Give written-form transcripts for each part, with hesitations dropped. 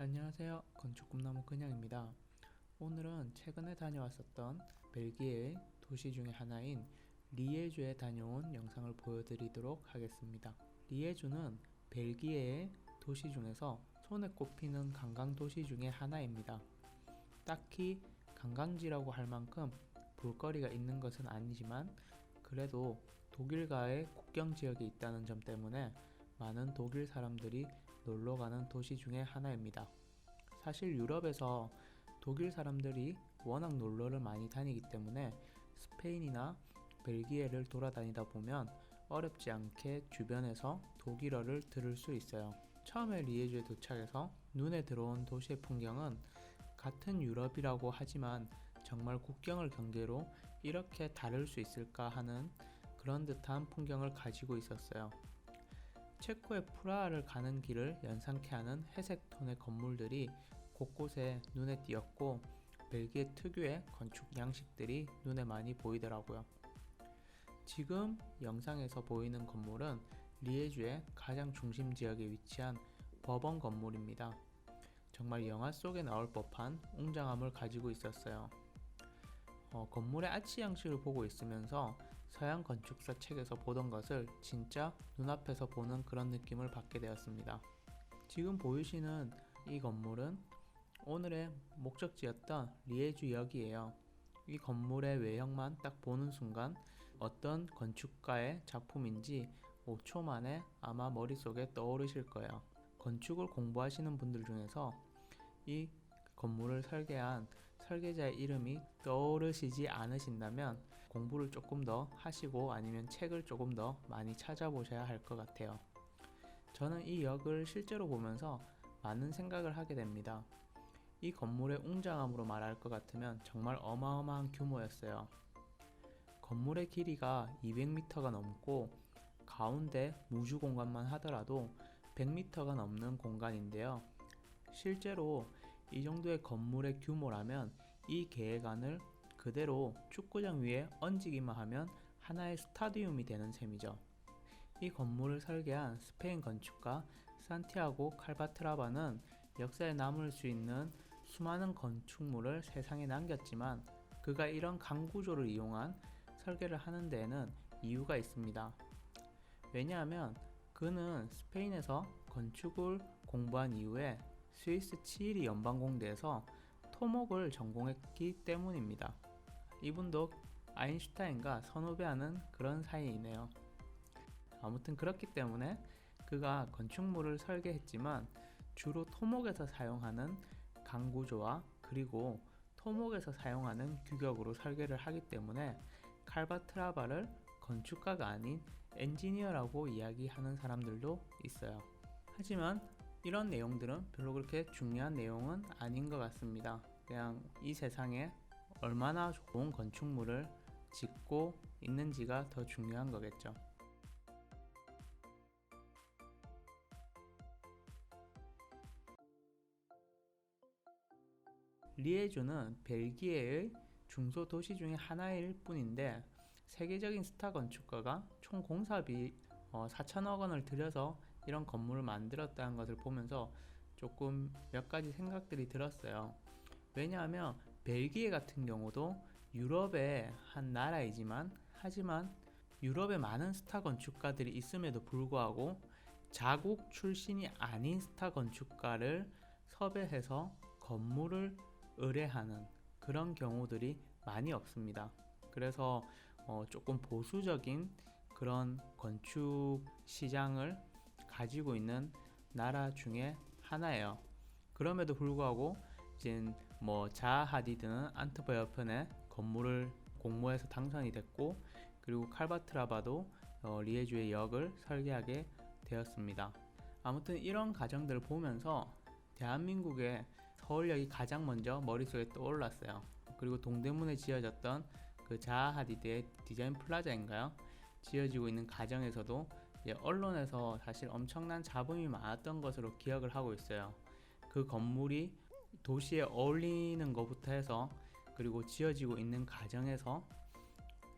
안녕하세요. 건축꿈나무 그냥입니다. 오늘은 최근에 다녀왔었던 벨기에의 도시 중에 하나인 리에주에 다녀온 영상을 보여드리도록 하겠습니다. 리에주는 벨기에의 도시 중에서 손에 꼽히는 관광 도시 중에 하나입니다. 딱히 관광지라고 할 만큼 볼거리가 있는 것은 아니지만 그래도 독일과의 국경 지역에 있다는 점 때문에 많은 독일 사람들이 놀러가는 도시 중에 하나입니다. 사실 유럽에서 독일 사람들이 워낙 놀러를 많이 다니기 때문에 스페인이나 벨기에를 돌아다니다 보면 어렵지 않게 주변에서 독일어를 들을 수 있어요. 처음에 리에주에 도착해서 눈에 들어온 도시의 풍경은 같은 유럽이라고 하지만 정말 국경을 경계로 이렇게 다를 수 있을까 하는 그런 듯한 풍경을 가지고 있었어요. 체코의 프라하를 가는 길을 연상케 하는 회색 톤의 건물들이 곳곳에 눈에 띄었고 벨기에 특유의 건축 양식들이 눈에 많이 보이더라고요. 지금 영상에서 보이는 건물은 리에주의 가장 중심 지역에 위치한 법원 건물입니다. 정말 영화 속에 나올 법한 웅장함을 가지고 있었어요. 건물의 아치 양식을 보고 있으면서 서양 건축사 책에서 보던 것을 진짜 눈앞에서 보는 그런 느낌을 받게 되었습니다. 지금 보이시는 이 건물은 오늘의 목적지였던 리에주역이에요. 이 건물의 외형만 딱 보는 순간 어떤 건축가의 작품인지 5초 만에 아마 머릿속에 떠오르실 거예요. 건축을 공부하시는 분들 중에서 이 건물을 설계한 설계자의 이름이 떠오르시지 않으신다면 공부를 조금 더 하시고 아니면 책을 조금 더 많이 찾아보셔야 할 것 같아요. 저는 이 역을 실제로 보면서 많은 생각을 하게 됩니다. 이 건물의 웅장함으로 말할 것 같으면 정말 어마어마한 규모였어요. 건물의 길이가 200m가 넘고 가운데 무주 공간만 하더라도 100m가 넘는 공간인데요. 실제로 이 정도의 건물의 규모라면 이 계획안을 그대로 축구장 위에 얹기만 하면 하나의 스타디움이 되는 셈이죠. 이 건물을 설계한 스페인 건축가 산티아고 칼바트라바는 역사에 남을 수 있는 수많은 건축물을 세상에 남겼지만 그가 이런 강구조를 이용한 설계를 하는 데에는 이유가 있습니다. 왜냐하면 그는 스페인에서 건축을 공부한 이후에 스위스 치이리 연방공대에서 토목을 전공했기 때문입니다. 이분도 아인슈타인과 선후배하는 그런 사이이네요. 아무튼 그렇기 때문에 그가 건축물을 설계했지만 주로 토목에서 사용하는 강구조와 그리고 토목에서 사용하는 규격으로 설계를 하기 때문에 칼바트라바를 건축가가 아닌 엔지니어라고 이야기하는 사람들도 있어요. 하지만 이런 내용들은 별로 그렇게 중요한 내용은 아닌 것 같습니다. 그냥 이 세상에 얼마나 좋은 건축물을 짓고 있는지가 더 중요한 거겠죠. 리에주는 벨기에의 중소도시 중에 하나일 뿐인데 세계적인 스타 건축가가 총 공사비 4천억 원을 들여서 이런 건물을 만들었다는 것을 보면서 조금 몇 가지 생각들이 들었어요. 왜냐하면 벨기에 같은 경우도 유럽의 한 나라이지만 하지만 유럽에 많은 스타 건축가들이 있음에도 불구하고 자국 출신이 아닌 스타 건축가를 섭외해서 건물을 의뢰하는 그런 경우들이 많이 없습니다. 그래서 조금 보수적인 그런 건축 시장을 가지고 있는 나라 중에 하나예요. 그럼에도 불구하고 이제 자하 하디드는 안트베르펜에 건물을 공모해서 당선이 됐고 그리고 칼바트라바도 리에주의 역을 설계하게 되었습니다. 아무튼 이런 과정들을 보면서 대한민국의 서울역이 가장 먼저 머릿속에 떠올랐어요. 그리고 동대문에 지어졌던 그 자하 하디드의 디자인 플라자인가요? 지어지고 있는 과정에서도 언론에서 사실 엄청난 잡음이 많았던 것으로 기억을 하고 있어요. 그 건물이 도시에 어울리는 것부터 해서 그리고 지어지고 있는 과정에서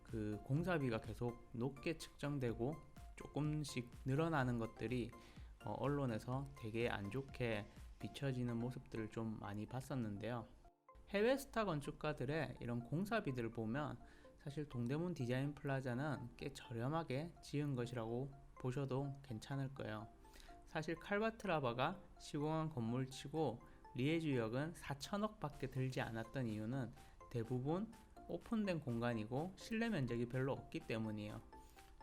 그 공사비가 계속 높게 측정되고 조금씩 늘어나는 것들이 언론에서 되게 안 좋게 비춰지는 모습들을 좀 많이 봤었는데요. 해외 스타 건축가들의 이런 공사비들을 보면 사실 동대문 디자인 플라자는 꽤 저렴하게 지은 것이라고 보셔도 괜찮을 거예요. 사실 칼바트라바가 시공한 건물치고 리에주역은 4천억 밖에 들지 않았던 이유는 대부분 오픈된 공간이고 실내 면적이 별로 없기 때문이에요.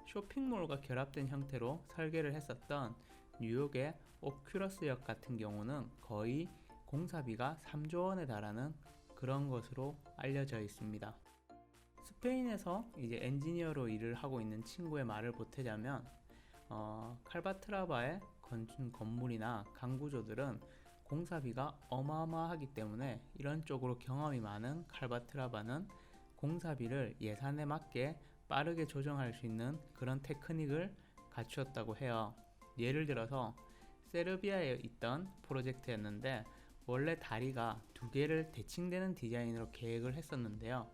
쇼핑몰과 결합된 형태로 설계를 했었던 뉴욕의 오큐러스역 같은 경우는 거의 공사비가 3조 원에 달하는 그런 것으로 알려져 있습니다. 스페인에서 이제 엔지니어로 일을 하고 있는 친구의 말을 보태자면 칼바트라바의 건물이나 강구조들은 공사비가 어마어마하기 때문에 이런 쪽으로 경험이 많은 칼바트라바는 공사비를 예산에 맞게 빠르게 조정할 수 있는 그런 테크닉을 갖추었다고 해요. 예를 들어서 세르비아에 있던 프로젝트였는데 원래 다리가 두 개를 대칭되는 디자인으로 계획을 했었는데요.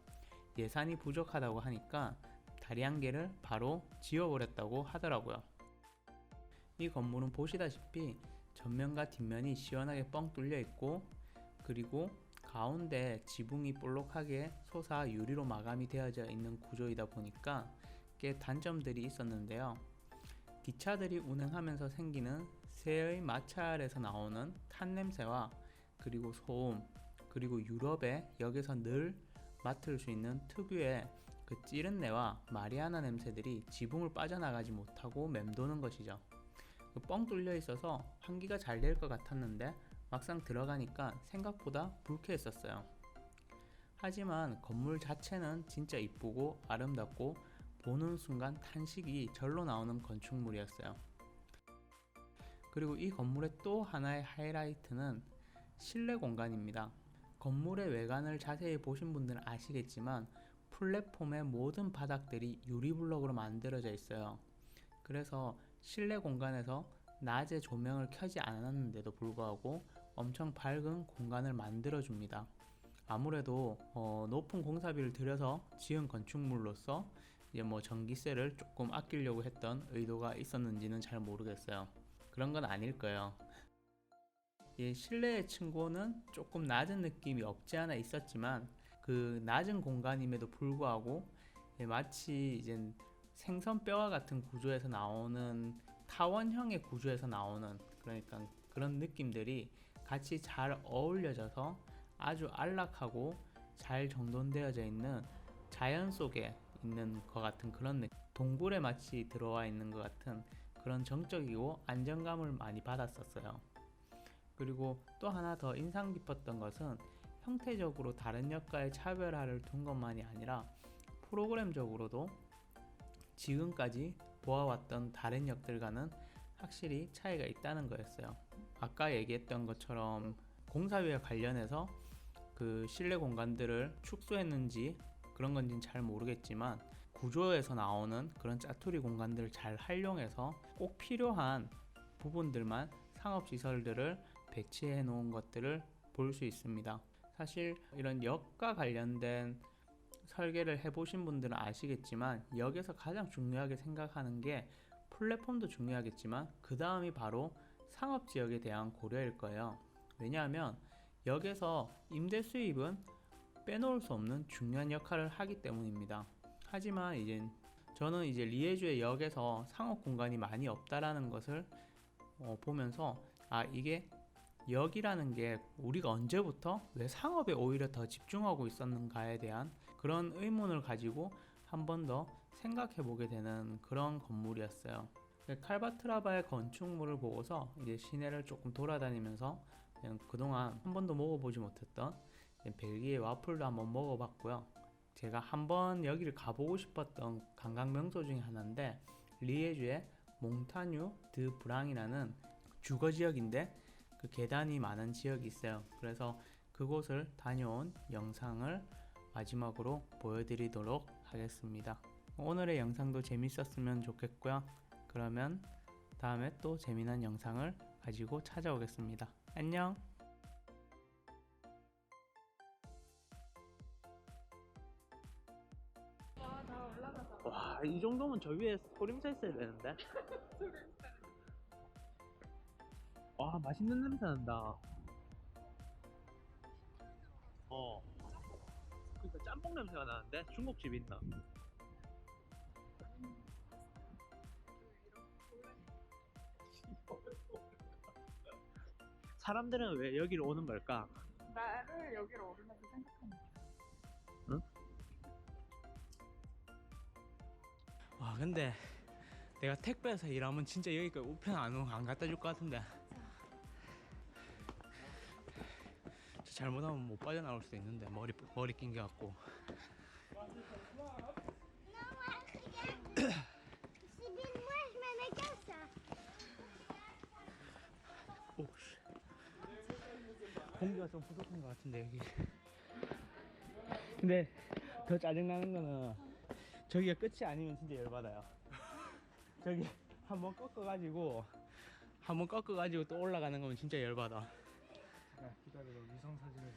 예산이 부족하다고 하니까 다리 한 개를 바로 지워버렸다고 하더라고요. 이 건물은 보시다시피 전면과 뒷면이 시원하게 뻥 뚫려 있고, 그리고 가운데 지붕이 볼록하게 솟아 유리로 마감이 되어져 있는 구조이다 보니까 꽤 단점들이 있었는데요. 기차들이 운행하면서 생기는 새의 마찰에서 나오는 탄 냄새와 그리고 소음, 그리고 유럽의 역에서 늘 맡을 수 있는 특유의 그 찌른내와 마리아나 냄새들이 지붕을 빠져나가지 못하고 맴도는 것이죠. 뻥 뚫려 있어서 환기가 잘 될 것 같았는데 막상 들어가니까 생각보다 불쾌했었어요. 하지만 건물 자체는 진짜 이쁘고 아름답고 보는 순간 탄식이 절로 나오는 건축물이었어요. 그리고 이 건물의 또 하나의 하이라이트는 실내 공간입니다. 건물의 외관을 자세히 보신 분들은 아시겠지만 플랫폼의 모든 바닥들이 유리블럭으로 만들어져 있어요. 그래서 실내 공간에서 낮에 조명을 켜지 않았는데도 불구하고 엄청 밝은 공간을 만들어 줍니다. 아무래도 높은 공사비를 들여서 지은 건축물로서 이제 전기세를 조금 아끼려고 했던 의도가 있었는지는 잘 모르겠어요. 그런 건 아닐 거예요. 실내의 층고는 조금 낮은 느낌이 없지 않아 있었지만 그 낮은 공간임에도 불구하고 마치 이제 생선뼈와 같은 구조에서 나오는 타원형의 구조에서 나오는, 그러니까 그런 느낌들이 같이 잘 어울려져서 아주 안락하고 잘 정돈되어져 있는 자연 속에 있는 것 같은 그런 느낌, 동굴에 마치 들어와 있는 것 같은 그런 정적이고 안정감을 많이 받았었어요. 그리고 또 하나 더 인상 깊었던 것은 형태적으로 다른 역과의 차별화를 둔 것만이 아니라 프로그램적으로도 지금까지 보아왔던 다른 역들과는 확실히 차이가 있다는 거였어요. 아까 얘기했던 것처럼 공사비와 관련해서 그 실내 공간들을 축소했는지 그런 건지는 잘 모르겠지만 구조에서 나오는 그런 짜투리 공간들을 잘 활용해서 꼭 필요한 부분들만 상업시설들을 배치해 놓은 것들을 볼 수 있습니다. 사실 이런 역과 관련된 설계를 해보신 분들은 아시겠지만 역에서 가장 중요하게 생각하는 게 플랫폼도 중요하겠지만 그 다음이 바로 상업지역에 대한 고려일 거예요. 왜냐하면 역에서 임대 수입은 빼놓을 수 없는 중요한 역할을 하기 때문입니다. 하지만 저는 리에주의 역에서 상업 공간이 많이 없다라는 것을 보면서 이게 역이라는 게 우리가 언제부터 왜 상업에 오히려 더 집중하고 있었는가에 대한 그런 의문을 가지고 한 번 더 생각해 보게 되는 그런 건물이었어요. 칼바트라바의 건축물을 보고서 시내를 조금 돌아다니면서 그동안 한 번도 먹어보지 못했던 벨기에 와플도 한번 먹어봤고요. 제가 한번 여기를 가보고 싶었던 관광 명소 중에 하나인데 리에주의 몽타뉴 드 브랑이라는 주거 지역인데 그 계단이 많은 지역이 있어요. 그래서 그곳을 다녀온 영상을 마지막으로 보여드리도록 하겠습니다. 오늘의 영상도 재밌었으면 좋겠고요. 그러면 다음에 또 재미난 영상을 가지고 찾아오겠습니다. 안녕. 와, 이 정도면 저 위에 소림사 있어야 되는데. 와, 맛있는 냄새 난다. 그러니까 짬뽕 냄새가 나는데 중국집 있나? 사람들은 왜 여기로 오는 걸까? 나를 여기로 오르면서 생각하는 응? 와 근데 내가 택배에서 일하면 진짜 여기까지 우편 안 갖다 줄 것 같은데. 저 잘못하면 못 빠져나올 수도 있는데 머리 낑겨 갖고. Moi, je me mets comme ça. 오씨. 공기가 좀 부족한 것 같은데 여기. 근데 더 짜증나는 거는 저기가 끝이 아니면 진짜 열받아요. 저기 한번 꺾어가지고 또 올라가는 거면 진짜 열받아. 기다려봐 위성 사진을